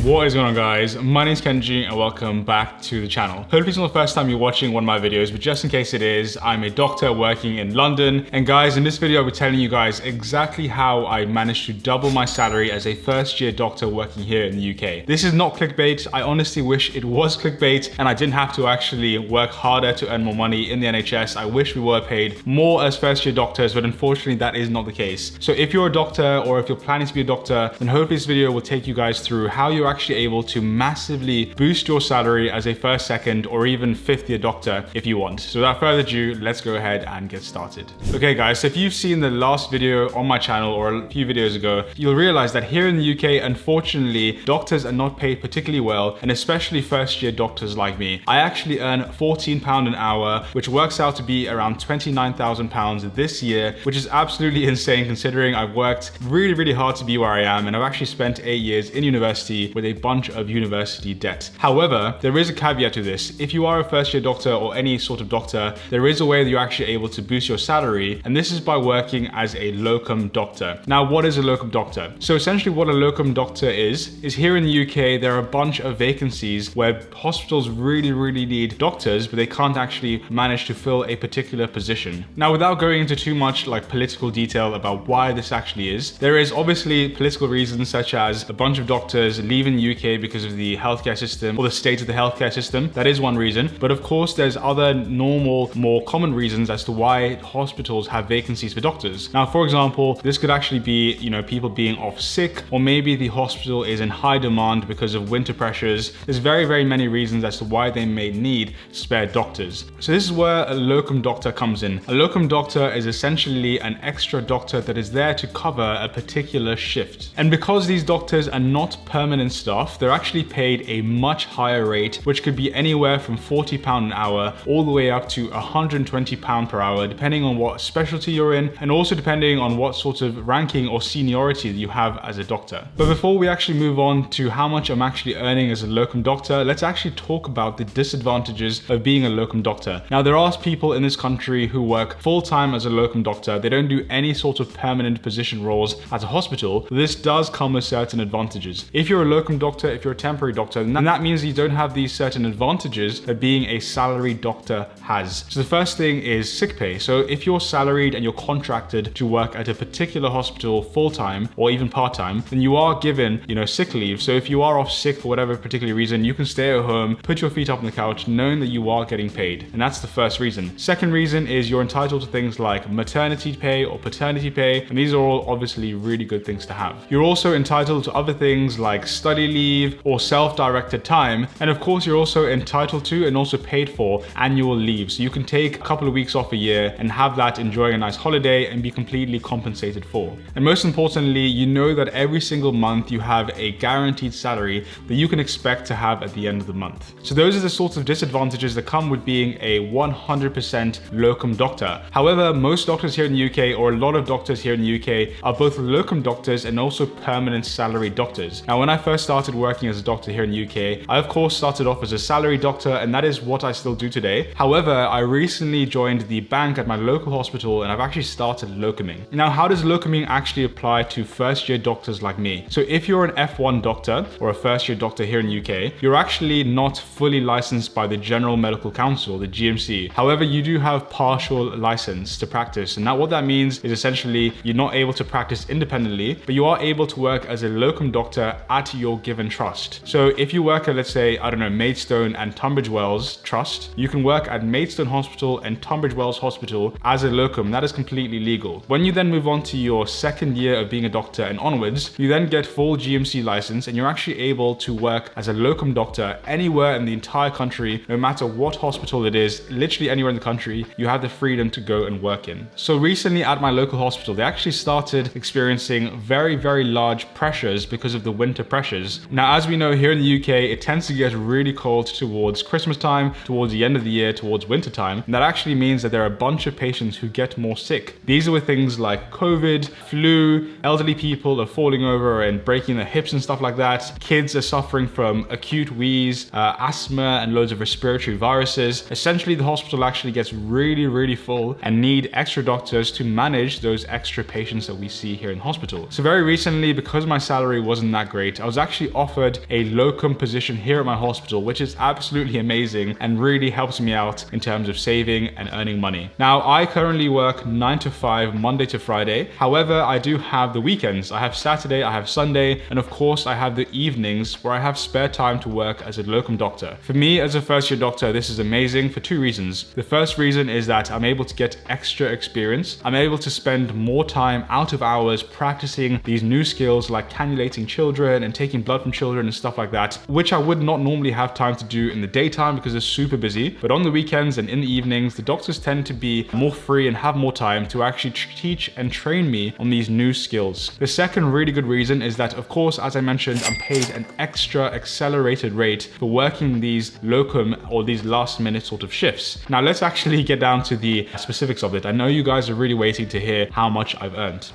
What is going on, guys? My name is Kenji and welcome back to the channel. Hopefully it's not the first time you're watching one of my videos, but just in case it is, I'm a doctor working in London. And guys, in this video, I'll be telling you guys exactly how I managed to double my salary as a first-year doctor working here in the UK. This is not clickbait. I honestly wish it was clickbait and I didn't have to actually work harder to earn more money in the NHS. I wish we were paid more as first-year doctors, but unfortunately that is not the case. So if you're a doctor or if you're planning to be a doctor, then hopefully this video will take you guys through how you're actually able to massively boost your salary as a first, second, or even fifth-year doctor if you want. So without further ado, let's go ahead and get started. Okay guys, so if you've seen the last video on my channel or a few videos ago, you'll realize that here in the UK, unfortunately, doctors are not paid particularly well, and especially first-year doctors like me. I actually earn £14 an hour, which works out to be around £29,000 this year, which is absolutely insane considering I've worked really hard to be where I am, and I've actually spent 8 years in university with a bunch of university debt. However, there is a caveat to this. If you are a first-year doctor or any sort of doctor, there is a way that you're actually able to boost your salary, and this is by working as a locum doctor. Now, what is a locum doctor? So essentially what a locum doctor is here in the UK, there are a bunch of vacancies where hospitals really need doctors, but they can't actually manage to fill a particular position. Now, without going into too much like political detail about why this actually is, there is obviously political reasons such as a bunch of doctors leaving the UK because of the healthcare system or the state of the healthcare system. That is one reason. But of course, there's other normal, more common reasons as to why hospitals have vacancies for doctors. Now, for example, this could actually be, people being off sick, or maybe the hospital is in high demand because of winter pressures. There's very many reasons as to why they may need spare doctors. So this is where a locum doctor comes in. A locum doctor is essentially an extra doctor that is there to cover a particular shift. And because these doctors are not permanent staff, they're actually paid a much higher rate, which could be anywhere from £40 an hour all the way up to £120 per hour, depending on what specialty you're in, and also depending on what sort of ranking or seniority that you have as a doctor. But before we actually move on to how much I'm actually earning as a locum doctor, let's actually talk about the disadvantages of being a locum doctor. Now, there are people in this country who work full-time as a locum doctor. They don't do any sort of permanent position roles at a hospital. This does come with certain advantages. If you're a locum doctor, if you're a temporary doctor, then that means you don't have these certain advantages that being a salaried doctor has. So the first thing is sick pay. So if you're salaried and you're contracted to work at a particular hospital full-time or even part-time, then you are given, sick leave. So if you are off sick for whatever particular reason, you can stay at home, put your feet up on the couch, knowing that you are getting paid. And that's the first reason. Second reason is you're entitled to things like maternity pay or paternity pay, and these are all obviously really good things to have. You're also entitled to other things like study leave or self-directed time, and of course you're also entitled to and also paid for annual leave. So you can take a couple of weeks off a year and have that enjoying a nice holiday and be completely compensated for. And most importantly, you know that every single month you have a guaranteed salary that you can expect to have at the end of the month. So those are the sorts of disadvantages that come with being a 100% locum doctor. However, most doctors here in the UK, or a lot of doctors here in the UK, are both locum doctors and also permanent salary doctors. Now, when I first started working as a doctor here in the UK, I of course started off as a salary doctor, and that is what I still do today. However, I recently joined the bank at my local hospital and I've actually started locuming. Now, how does locuming actually apply to first-year doctors like me? So if you're an F1 doctor or a first-year doctor here in the UK, you're actually not fully licensed by the General Medical Council, the GMC. However, you do have partial license to practice, and what that means is essentially you're not able to practice independently, but you are able to work as a locum doctor at your given trust. So if you work at, let's say, Maidstone and Tunbridge Wells Trust, you can work at Maidstone Hospital and Tunbridge Wells Hospital as a locum. That is completely legal. When you then move on to your second year of being a doctor and onwards, you then get full GMC license, and you're actually able to work as a locum doctor anywhere in the entire country, no matter what hospital it is, literally anywhere in the country, you have the freedom to go and work in. So recently at my local hospital, they actually started experiencing very large pressures because of the winter pressures. Now, as we know here in the UK, it tends to get really cold towards Christmas time, towards the end of the year, towards winter time. And that actually means that there are a bunch of patients who get more sick. These are with things like COVID, flu, elderly people are falling over and breaking their hips and stuff like that. Kids are suffering from acute wheeze, asthma, and loads of respiratory viruses. Essentially, the hospital actually gets really full and need extra doctors to manage those extra patients that we see here in hospital. So very recently, because my salary wasn't that great, I was actually actually offered a locum position here at my hospital, which is absolutely amazing and really helps me out in terms of saving and earning money. Now, I currently work 9 to 5, Monday to Friday. However, I do have the weekends. I have Saturday, I have Sunday, and of course I have the evenings where I have spare time to work as a locum doctor. For me as a first year doctor, this is amazing for two reasons. The first reason is that I'm able to get extra experience. I'm able to spend more time out of hours practicing these new skills like cannulating children and taking blood from children and stuff like that, which I would not normally have time to do in the daytime because it's super busy. But on the weekends and in the evenings, the doctors tend to be more free and have more time to actually teach and train me on these new skills. The second really good reason is that, of course, as I mentioned, I'm paid an extra accelerated rate for working these locum or these last minute sort of shifts. Now let's actually get down to the specifics of it. I know you guys are really waiting to hear how much I've earned.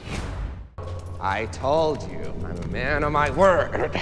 I told you, I'm a man of my word.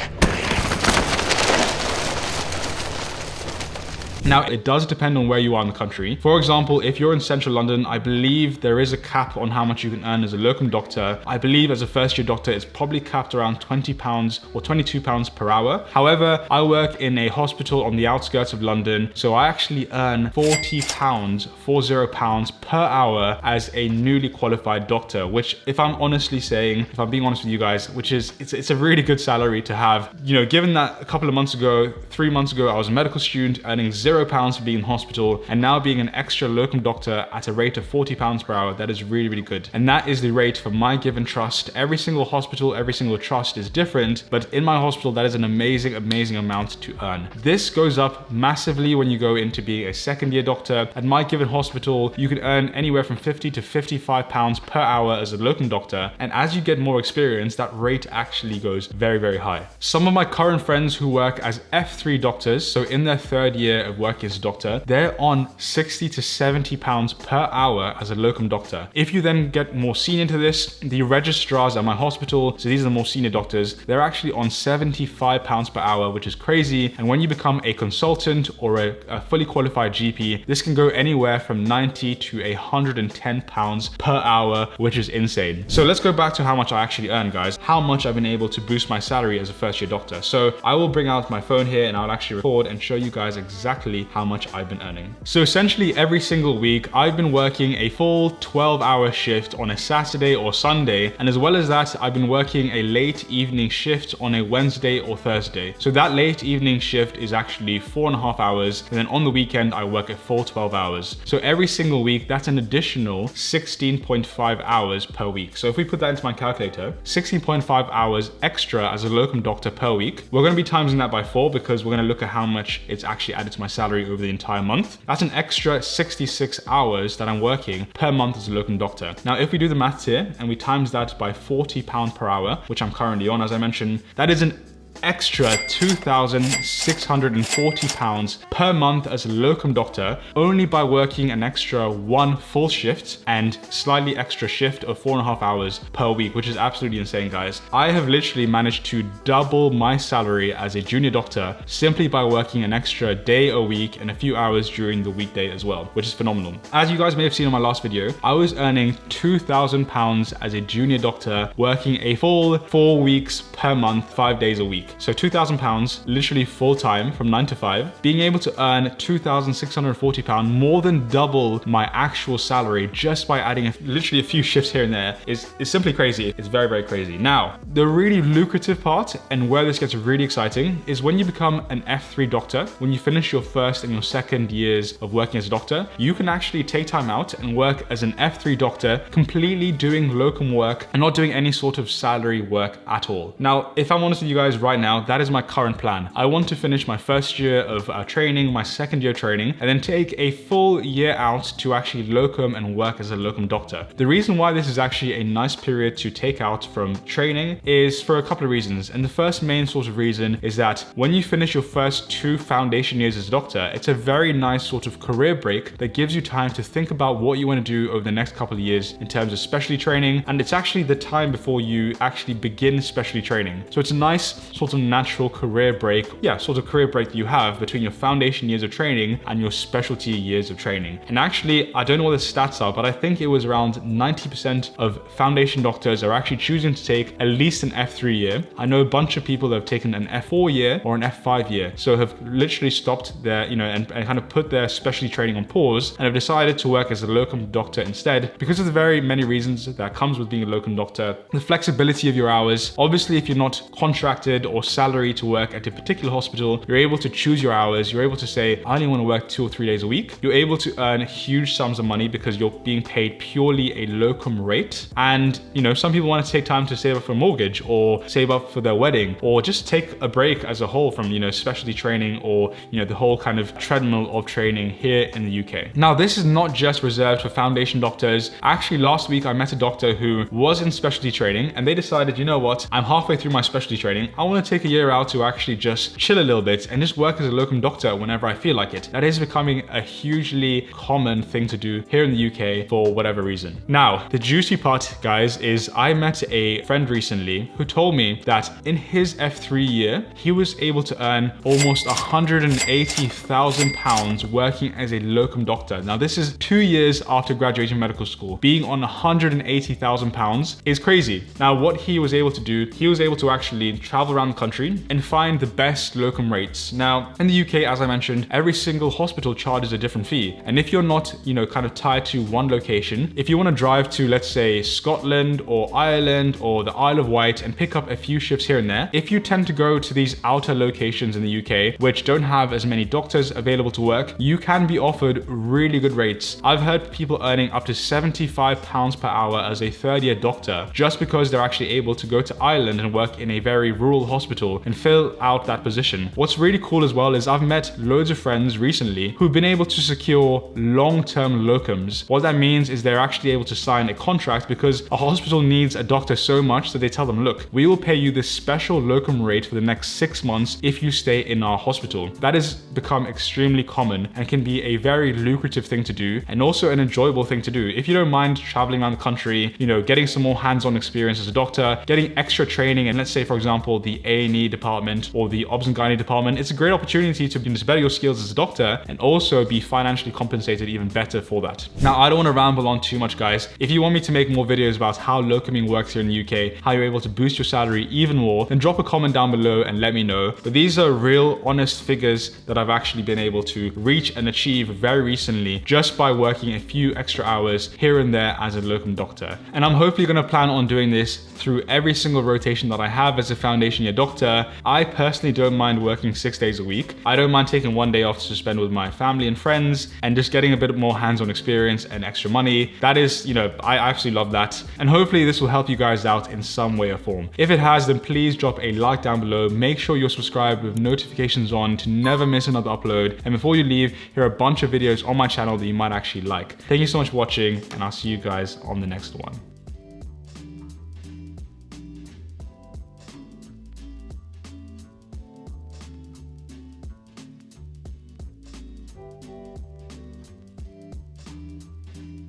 Now, it does depend on where you are in the country. For example, if you're in central London, I believe there is a cap on how much you can earn as a locum doctor. I believe as a first year doctor, it's probably capped around £20 or £22 per hour. However, I work in a hospital on the outskirts of London, so I actually earn £40 per hour as a newly qualified doctor, which if I'm being honest with you guys, it's a really good salary to have. You know, given that a couple of months ago, 3 months ago, I was a medical student earning £0 for being in hospital, and now being an extra locum doctor at a rate of £40 per hour, that is really, really good. And that is the rate for my given trust. Every single hospital, every single trust is different, but in my hospital, that is an amazing, amazing amount to earn. This goes up massively when you go into being a second year doctor. At my given hospital, you can earn anywhere from £50 to £55 per hour as a locum doctor. And as you get more experience, that rate actually goes very, very high. Some of my current friends who work as F3 doctors, so in their third year of working as a doctor, they're on £60 to £70 per hour as a locum doctor. If you then get more senior to this, the registrars at my hospital, so these are the more senior doctors, they're actually on £75 per hour, which is crazy. And when you become a consultant or a fully qualified GP, this can go anywhere from £90 to £110 per hour, which is insane. So let's go back to how much I actually earn, guys. How much I've been able to boost my salary as a first year doctor. So I will bring out my phone here and I'll actually record and show you guys exactly how much I've been earning. So essentially every single week, I've been working a full 12-hour shift on a Saturday or Sunday. And as well as that, I've been working a late evening shift on a Wednesday or Thursday. So that late evening shift is actually 4.5 hours. And then on the weekend, I work a full 12 hours. So every single week, that's an additional 16.5 hours per week. So if we put that into my calculator, 16.5 hours extra as a locum doctor per week. We're going to be timesing that by 4 because we're going to look at how much it's actually added to my salary over the entire month. That's an extra 66 hours that I'm working per month as a locum doctor. Now, if we do the maths here and we times that by £40 per hour, which I'm currently on, as I mentioned, that is an extra £2,640 per month as a locum doctor, only by working an extra 1 full shift and slightly extra shift of 4.5 hours per week, which is absolutely insane, guys. I have literally managed to double my salary as a junior doctor simply by working an extra day a week and a few hours during the weekday as well, which is phenomenal. As you guys may have seen on my last video, I was earning £2,000 as a junior doctor working a full 4 weeks per month, 5 days a week. So £2,000 literally full time from 9 to 5, being able to earn £2,640, more than double my actual salary just by adding literally a few shifts here and there is simply crazy. It's very, very crazy. Now, the really lucrative part and where this gets really exciting is when you become an F3 doctor, when you finish your first and your second years of working as a doctor, you can actually take time out and work as an F3 doctor, completely doing locum work and not doing any sort of salary work at all. Now, if I'm honest with you guys right now, that is my current plan. I want to finish my first year of training, my second year training, and then take a full year out to actually locum and work as a locum doctor. The reason why this is actually a nice period to take out from training is for a couple of reasons. And the first main sort of reason is that when you finish your first 2 foundation years as a doctor, it's a very nice sort of career break that gives you time to think about what you want to do over the next couple of years in terms of specialty training. And it's actually the time before you actually begin specialty training. So it's a nice sort sort of natural career break, that you have between your foundation years of training and your specialty years of training. And actually, I don't know what the stats are, but I think it was around 90% of foundation doctors are actually choosing to take at least an F3 year. I know a bunch of people that have taken an F4 year or an F5 year, so have literally stopped their, and kind of put their specialty training on pause and have decided to work as a locum doctor instead, because of the very many reasons that comes with being a locum doctor. The flexibility of your hours. Obviously, if you're not contracted or salaried to work at a particular hospital, you're able to choose your hours. You're able to say, I only want to work 2 or 3 days a week. You're able to earn huge sums of money because you're being paid purely a locum rate. And, some people want to take time to save up for a mortgage or save up for their wedding or just take a break as a whole from, specialty training or, the whole kind of treadmill of training here in the UK. Now, this is not just reserved for foundation doctors. Actually, last week I met a doctor who was in specialty training and they decided, you know what, I'm halfway through my specialty training. I want to take a year out to actually just chill a little bit and just work as a locum doctor whenever I feel like it. That is becoming a hugely common thing to do here in the UK for whatever reason. Now, the juicy part, guys, is I met a friend recently who told me that in his F3 year, he was able to earn almost £180,000 working as a locum doctor. Now, this is 2 years after graduating medical school. Being on £180,000 is crazy. Now, what he was able to do, he was able to actually travel around the country and find the best locum rates. Now, in the UK, as I mentioned, every single hospital charges a different fee. And if you're not, kind of tied to one location, if you want to drive to, let's say, Scotland or Ireland or the Isle of Wight and pick up a few shifts here and there, if you tend to go to these outer locations in the UK, which don't have as many doctors available to work, you can be offered really good rates. I've heard people earning up to £75 per hour as a third-year doctor just because they're actually able to go to Ireland and work in a very rural hospital and fill out that position. What's really cool as well is I've met loads of friends recently who've been able to secure long-term locums. What that means is they're actually able to sign a contract because a hospital needs a doctor so much that they tell them, look, we will pay you this special locum rate for the next 6 months if you stay in our hospital. That has become extremely common and can be a very lucrative thing to do and also an enjoyable thing to do. If you don't mind traveling around the country, getting some more hands-on experience as a doctor, getting extra training, and let's say, for example, the A&E department or the Obs and Gynae department, it's a great opportunity to better your skills as a doctor and also be financially compensated even better for that. Now, I don't want to ramble on too much, guys. If you want me to make more videos about how locuming works here in the UK, how you're able to boost your salary even more, then drop a comment down below and let me know. But these are real, honest figures that I've actually been able to reach and achieve very recently just by working a few extra hours here and there as a locum doctor. And I'm hopefully going to plan on doing this through every single rotation that I have as a foundation year doctor. I personally don't mind working 6 days a week. I don't mind taking 1 day off to spend with my family and friends and just getting a bit more hands-on experience and extra money. That is, I absolutely love that. And hopefully this will help you guys out in some way or form. If it has, then please drop a like down below. Make sure you're subscribed with notifications on to never miss another upload. And before you leave, here are a bunch of videos on my channel that you might actually like. Thank you so much for watching, and I'll see you guys on the next one.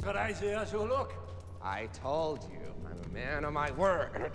But I told you, I'm a man of my word.